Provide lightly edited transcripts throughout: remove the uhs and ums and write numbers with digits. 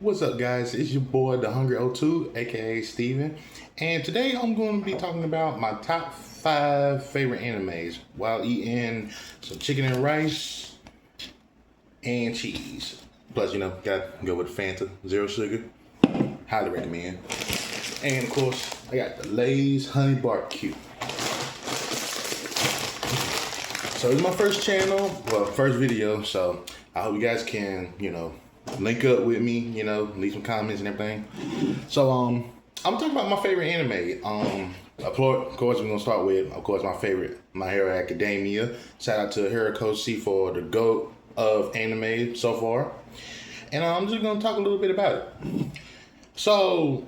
What's up, guys? It's your boy, the Hungry O2, aka Steven. And today I'm going to be talking about my top 5 favorite animes while eating some chicken and rice and cheese. Plus, gotta go with Fanta, zero sugar. Highly recommend. And of course, I got the Lay's Honey Barbecue. So it's my first channel, first video. So I hope you guys can, link up with me, leave some comments and everything. So I'm talking about my favorite anime. Of course, we're gonna start with, my favorite, My Hero Academia. Shout out to Hiroko for the GOAT of anime so far. And I'm just gonna talk a little bit about it. So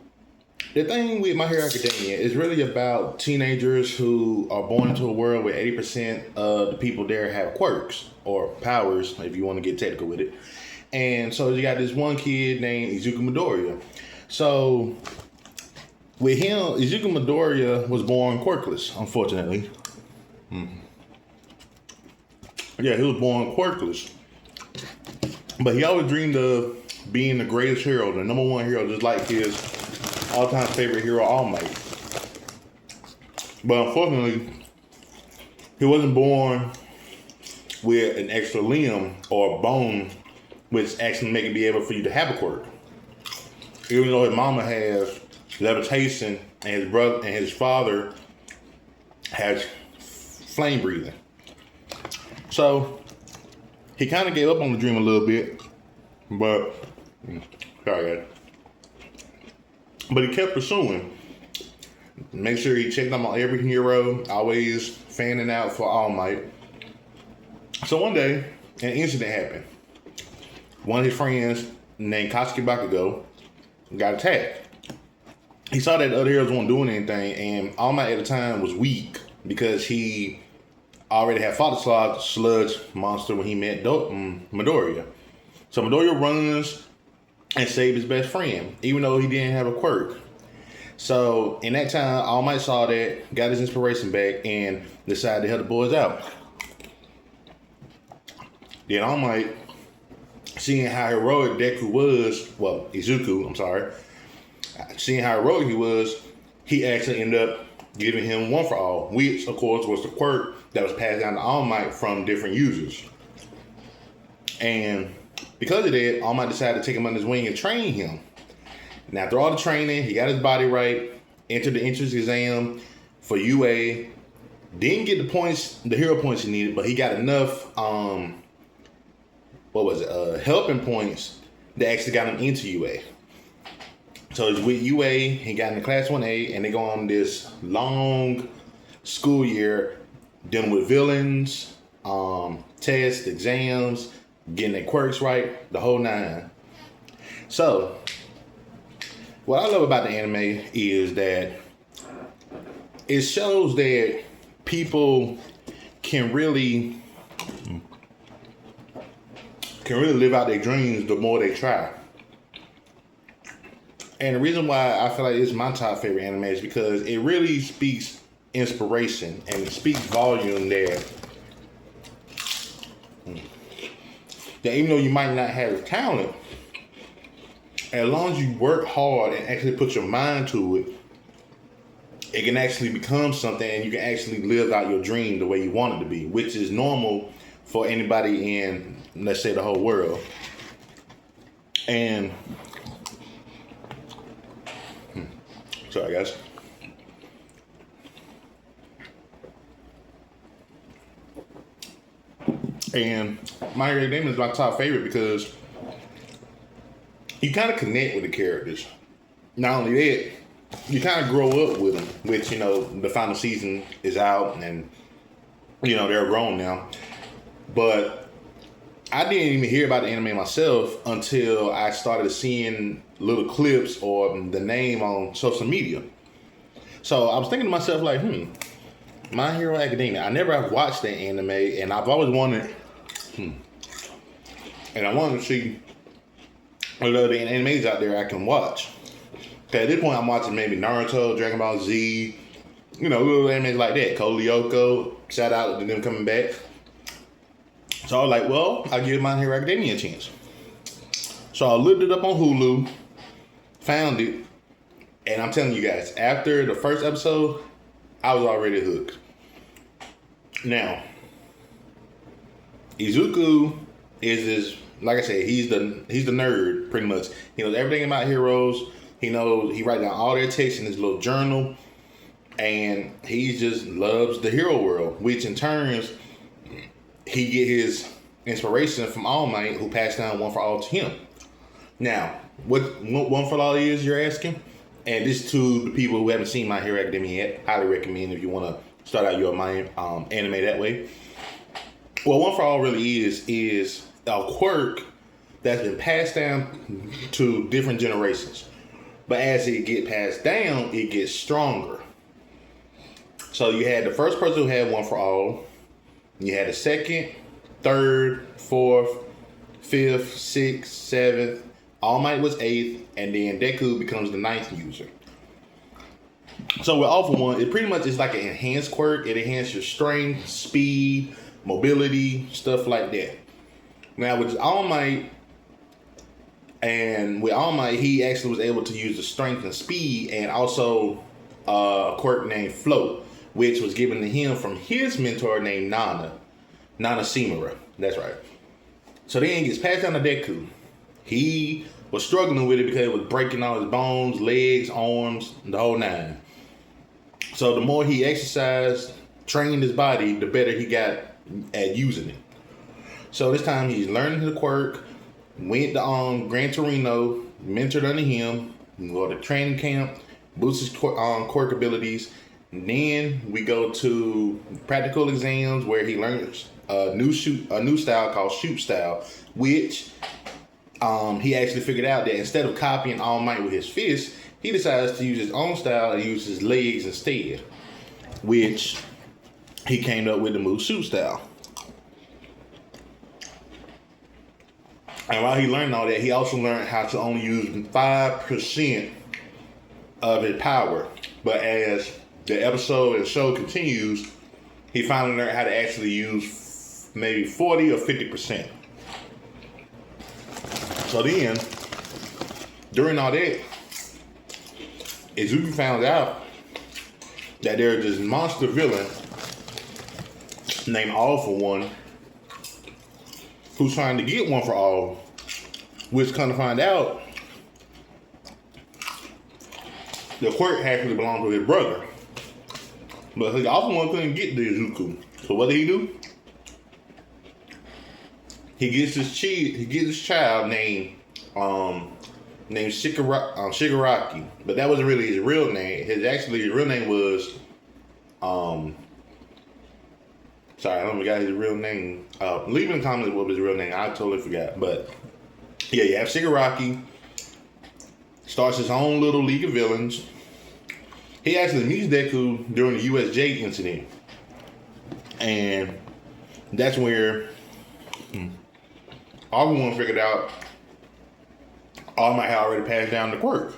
the thing with My Hero Academia is really about teenagers who are born into a world where 80% of the people there have quirks or powers, if you want to get technical with it. And so you got this one kid named Izuku Midoriya. So with him, Izuku Midoriya was born quirkless, unfortunately. Yeah, he was born quirkless. But he always dreamed of being the greatest hero, the number one hero, just like his all-time favorite hero, All Might. But unfortunately, he wasn't born with an extra limb or bone which actually make it be able for you to have a quirk. Even though his mama has levitation and his brother and his father has flame breathing. So he kind of gave up on the dream a little bit, but sorry guys. But he kept pursuing. Make sure he checked on every hero, always fanning out for All Might. So one day, an incident happened. One of his friends named Katsuki Bakugo got attacked. He saw that the other heroes weren't doing anything, and All Might at the time was weak because he already had fought the sludge monster when he met Midoriya. So Midoriya runs and saved his best friend, even though he didn't have a quirk. So in that time, All Might saw that, got his inspiration back, and decided to help the boys out. Then All Might, seeing how heroic seeing how heroic he was, he actually ended up giving him One for All, which of course was the quirk that was passed down to All Might from different users. And because of that, All Might decided to take him under his wing and train him. Now, after all the training, he got his body right, entered the entrance exam for UA, didn't get the hero points he needed, but he got enough helping points that actually got him into UA. So he's with UA, he got into Class 1A, and they go on this long school year dealing with villains, tests, exams, getting their quirks right, the whole nine. So, what I love about the anime is that it shows that people can really live out their dreams the more they try. And the reason why I feel like it's my top favorite anime is because it really speaks inspiration and it speaks volume that even though you might not have the talent, as long as you work hard and actually put your mind to it, it can actually become something and you can actually live out your dream the way you want it to be, which is normal for anybody in, let's say, the whole world. And sorry guys. And My Hero Academia is my top favorite because you kind of connect with the characters. Not only that, you kind of grow up with them, which, the final season is out and, they're grown now. But I didn't even hear about the anime myself until I started seeing little clips or the name on social media. So I was thinking to myself, like, My Hero Academia. I never have watched that anime, and I've always wanted, and I wanted to see what other animes out there I can watch. Okay, at this point, I'm watching maybe Naruto, Dragon Ball Z, little animes like that. Code Lyoko, shout out to them coming back. So I was like, well, I'll give My Hero Academia a chance. So I looked it up on Hulu, found it, and I'm telling you guys, after the first episode, I was already hooked. Now, Izuku is this, like I said, he's the nerd pretty much. He knows everything about heroes. He writes down all their texts in his little journal, and he just loves the hero world, which in turns he get his inspiration from All Might, who passed down One for All to him. Now, what One for All is, you're asking? And this to the people who haven't seen My Hero Academia yet, highly recommend if you want to start out your anime that way. What One for All really is a quirk that's been passed down to different generations. But as it gets passed down, it gets stronger. So you had the first person who had One for All. You had the second, third, fourth, fifth, sixth, seventh. All Might was eighth, and then Deku becomes the ninth user. So with All for One, it pretty much is like an enhanced quirk. It enhances your strength, speed, mobility, stuff like that. Now with All Might, he actually was able to use the strength and speed, and also a quirk named Float, which was given to him from his mentor named Nana Shimura. That's right. So then he gets passed down to Deku. He was struggling with it because it was breaking all his bones, legs, arms, the whole nine. So the more he exercised, trained his body, the better he got at using it. So this time he's learning the quirk, went to Gran Torino, mentored under him, go to training camp, boost his quirk abilities. And then we go to practical exams where he learns a new style called shoot style, which he actually figured out that instead of copying All Might with his fist, he decides to use his own style and use his legs instead, which he came up with the move shoot style. And while he learned all that, he also learned how to only use 5% of his power. But as the episode and show continues, he finally learned how to actually use maybe 40 or 50%. So then, during all that, Izuku found out that there's this monster villain named All for One who's trying to get One for All, which come to find out the quirk actually belonged to his brother. But he also one couldn't get to Izuku. So what did he do? He gets his child named Shigaraki. But that wasn't really his real name. His real name was sorry, I don't forgot his real name. Leave in the comments what his real name. I totally forgot. But yeah, you have Shigaraki. Starts his own little league of villains. He actually meets Deku during the USJ incident. And that's where everyone figured out All Might had already passed down the quirk.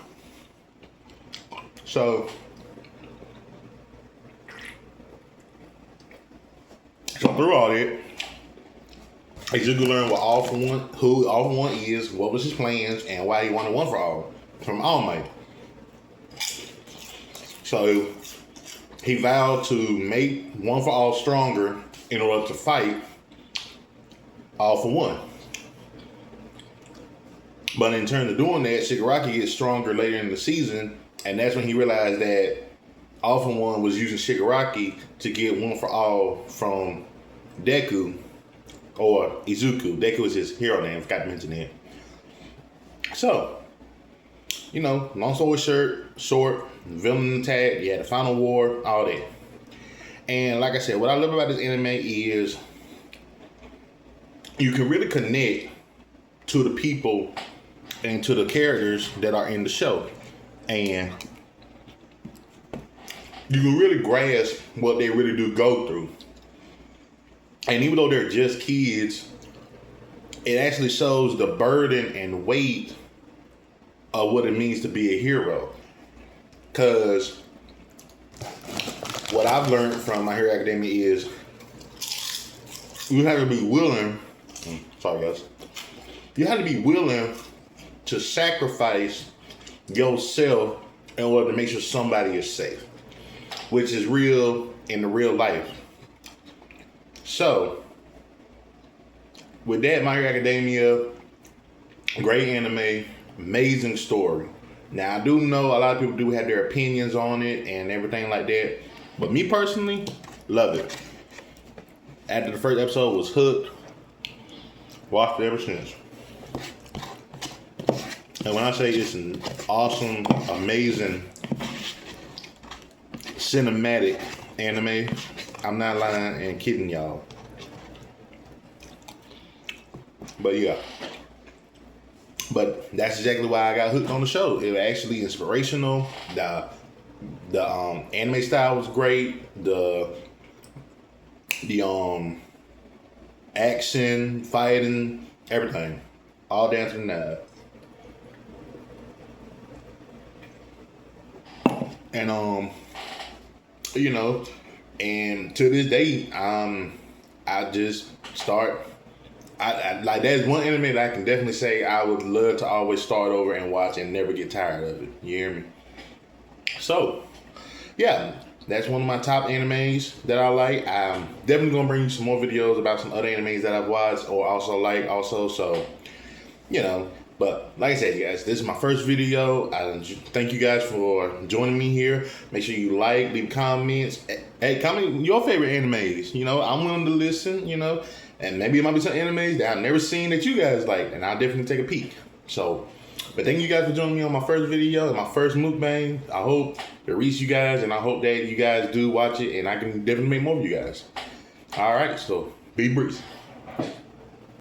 So through all that, Izuku learned what who All for One is, what was his plans, and why he wanted One for All from All Might. So he vowed to make One for All stronger in order to fight All for One. But in turn of doing that, Shigaraki gets stronger later in the season, and that's when he realized that All for One was using Shigaraki to get One for All from Deku, or Izuku. Deku is his hero name, forgot to mention that. So, long story short, villain attack, you had the final war, all that. And like I said, what I love about this anime is you can really connect to the people and to the characters that are in the show. And you can really grasp what they really do go through. And even though they're just kids, it actually shows the burden and weight of what it means to be a hero. Because what I've learned from My Hero Academia is you have to be willing, sorry guys, you have to be willing to sacrifice yourself in order to make sure somebody is safe, which is real in the real life. So, with that, My Hero Academia, great anime, amazing story. Now, I do know a lot of people do have their opinions on it and everything like that, but me personally, love it. After the first episode, was hooked. Watched it ever since. And when I say it's an awesome, amazing, cinematic anime, I'm not lying and kidding y'all. But yeah. But that's exactly why I got hooked on the show. It was actually inspirational. The anime style was great. The action, fighting, everything. All down to the nine. And you know, and to this day, I just start. I like that's one anime that I can definitely say I would love to always start over and watch and never get tired of it. You hear me? So, yeah, that's one of my top animes that I like. I'm definitely gonna bring you some more videos about some other animes that I've watched or also like also. So, you know. But like I said, guys, this is my first video. I thank you guys for joining me here. Make sure you like, leave comments. Hey, comment your favorite animes. You know, I'm willing to listen, you know. And maybe it might be some animes that I've never seen that you guys like. And I'll definitely take a peek. So, but thank you guys for joining me on my first video and my first mukbang. I hope it reaches you guys. And I hope that you guys do watch it. And I can definitely make more of you guys. All right, so be breezy.